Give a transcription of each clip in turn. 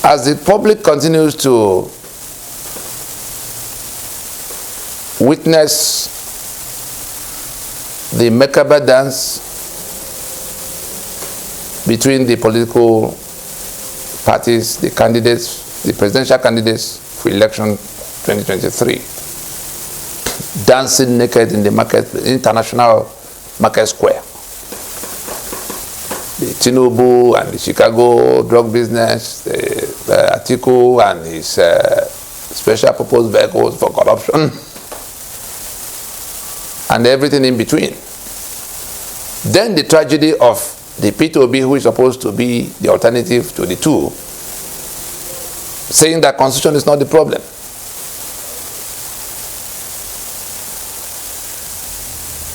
as the public continues to witness the macabre dance between the political parties, the candidates, the presidential candidates for election 2023, dancing naked in the market, international market square. The Tinubu and the Chicago drug business, the Atiku and his special purpose vehicles for corruption, and everything in between. Then the tragedy of the P2B, who is supposed to be the alternative to the two, saying that constitution is not the problem.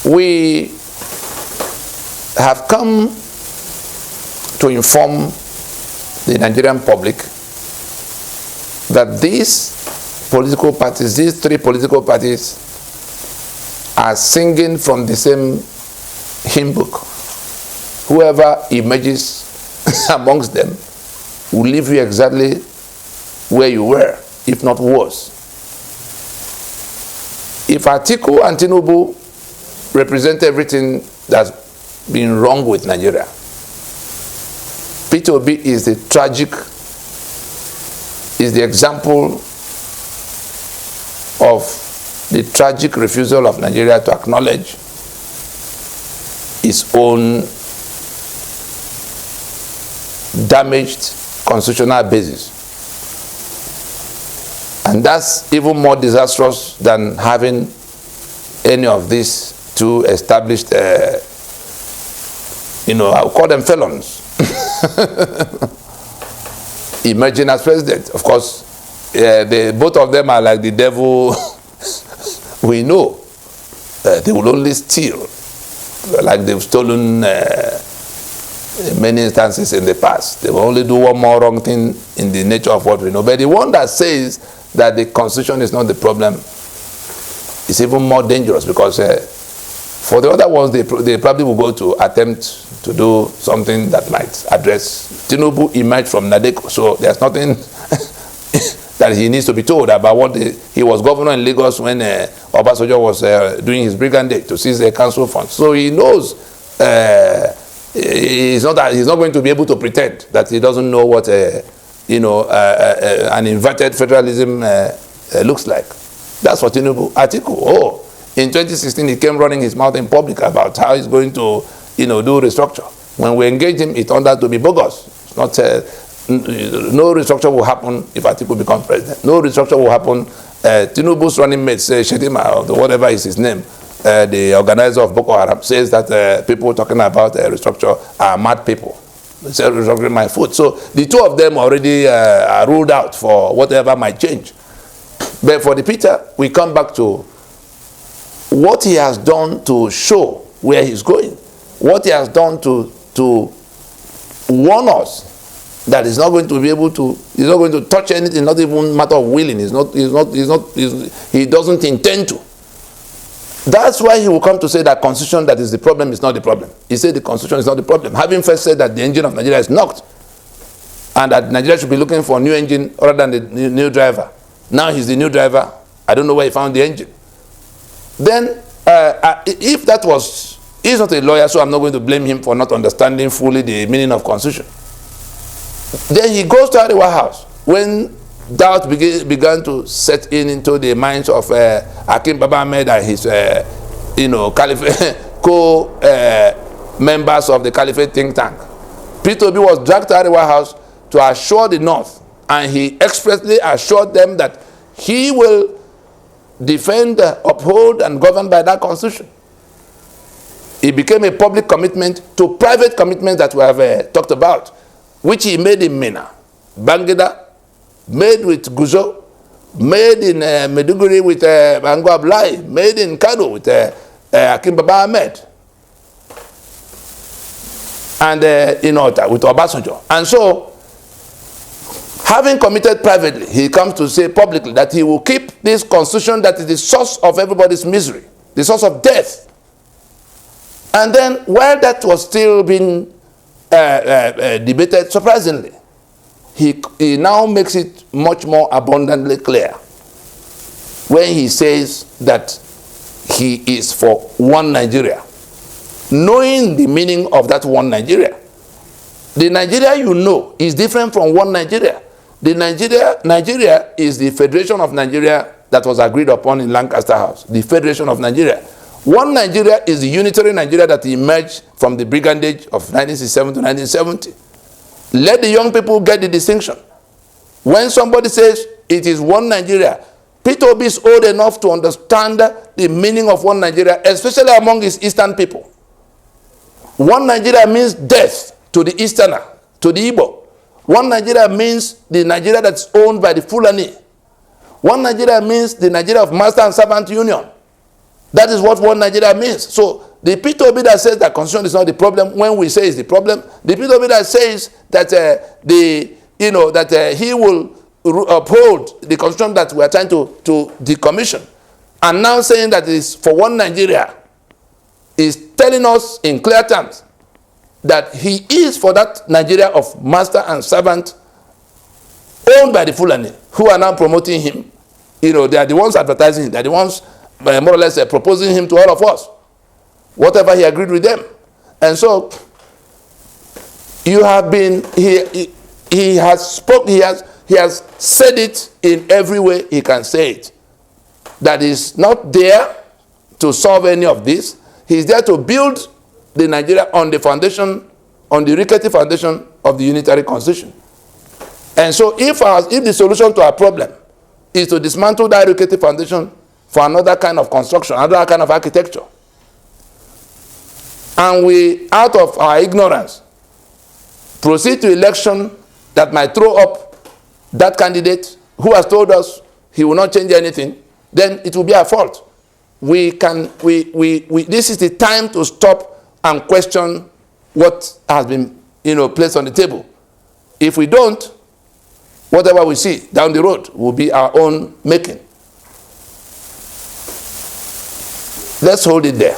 We have come to inform the Nigerian public that these political parties, these three political parties, are singing from the same hymn book. Whoever emerges amongst them will leave you exactly where you were, if not worse. If Atiku and Tinubu represent everything that's been wrong with Nigeria, P2B is the example of the tragic refusal of Nigeria to acknowledge its own damaged constitutional basis. And that's even more disastrous than having any of these two established, I'll call them felons, emerging as president. Of course, both of them are like the devil. We know they will only steal, like they've stolen in many instances in the past. They will only do one more wrong thing in the nature of what we know. But the one that says that the constitution is not the problem is even more dangerous, because for the other ones, they probably will go to attempt to do something that might address. Tinubu emerged from Nadeko, so there's nothing that he needs to be told about what he was governor in Lagos when Obasanjo was doing his brigandage to seize the council funds. So he knows he's not going to be able to pretend that he doesn't know what an inverted federalism looks like. That's what Tinubu. Atiku, in 2016 he came running his mouth in public about how he's going to do restructure. When we engaged him, it turned out to be bogus. It's not no restructure will happen if Atiku becomes president. No restructure will happen. Tinubu's running mate, Shetima, or whatever is his name, the organizer of Boko Haram, says that people talking about restructure are mad people. They say restructuring my foot. So the two of them already are ruled out for whatever might change. But for the Peter, we come back to what he has done to show where he's going. What he has done to warn us that he's not going to be able to, he's not going to touch anything, not even matter of willing. He doesn't intend to. That's why he will come to say that constitution that is the problem is not the problem. He said the constitution is not the problem, having first said that the engine of Nigeria is knocked and that Nigeria should be looking for a new engine other than the new driver. Now he's the new driver. I don't know where he found the engine. Then if that was, he's not a lawyer, so I'm not going to blame him for not understanding fully the meaning of constitution. Then he goes to the White House when doubt began to set into the minds of Akim Baba Ahmed and his co-members of the Caliphate think tank. P2B was dragged to the White House to assure the North, and he expressly assured them that he will defend, uphold, and govern by that constitution. It became a public commitment to private commitments that we have talked about, which he made in Mina, Bangida, made with Guzo, made in Meduguri with Bango Ablai, made in Kano with Akim Baba Ahmed, and with Obasanjo. And so, having committed privately, he comes to say publicly that he will keep this constitution that is the source of everybody's misery, the source of death. And then, while that was still being debated, surprisingly, he now makes it much more abundantly clear when he says that he is for one Nigeria, knowing the meaning of that one Nigeria. The Nigeria you know is different from one Nigeria. The Nigeria is the Federation of Nigeria that was agreed upon in Lancaster House, the Federation of Nigeria. One Nigeria is the unitary Nigeria that emerged from the brigandage of 1967 to 1970. Let the young people get the distinction. When somebody says it is one Nigeria, Peter Obi is old enough to understand the meaning of one Nigeria, especially among his Eastern people. One Nigeria means death to the Easterner, to the Igbo. One Nigeria means the Nigeria that's owned by the Fulani. One Nigeria means the Nigeria of master and servant union. That is what one Nigeria means. So the Peter Obi that says that constitution is not the problem, when we say it's the problem, the Peter Obi that says that he will uphold the constitution that we are trying to decommission, and now saying that it is for one Nigeria, is telling us in clear terms that he is for that Nigeria of master and servant owned by the Fulani, who are now promoting him. They are the ones advertising him. They are the ones more or less proposing him to all of us. Whatever he agreed with them. And so you have been, he has said it in every way he can say it. That is not there to solve any of this. He's there to build the Nigeria on the foundation, on the rickety foundation of the unitary constitution. And so if the solution to our problem is to dismantle that rickety foundation for another kind of construction, another kind of architecture, and we, out of our ignorance, proceed to election that might throw up that candidate who has told us he will not change anything, then it will be our fault. This is the time to stop and question what has been, placed on the table. If we don't, whatever we see down the road will be our own making. Let's hold it there.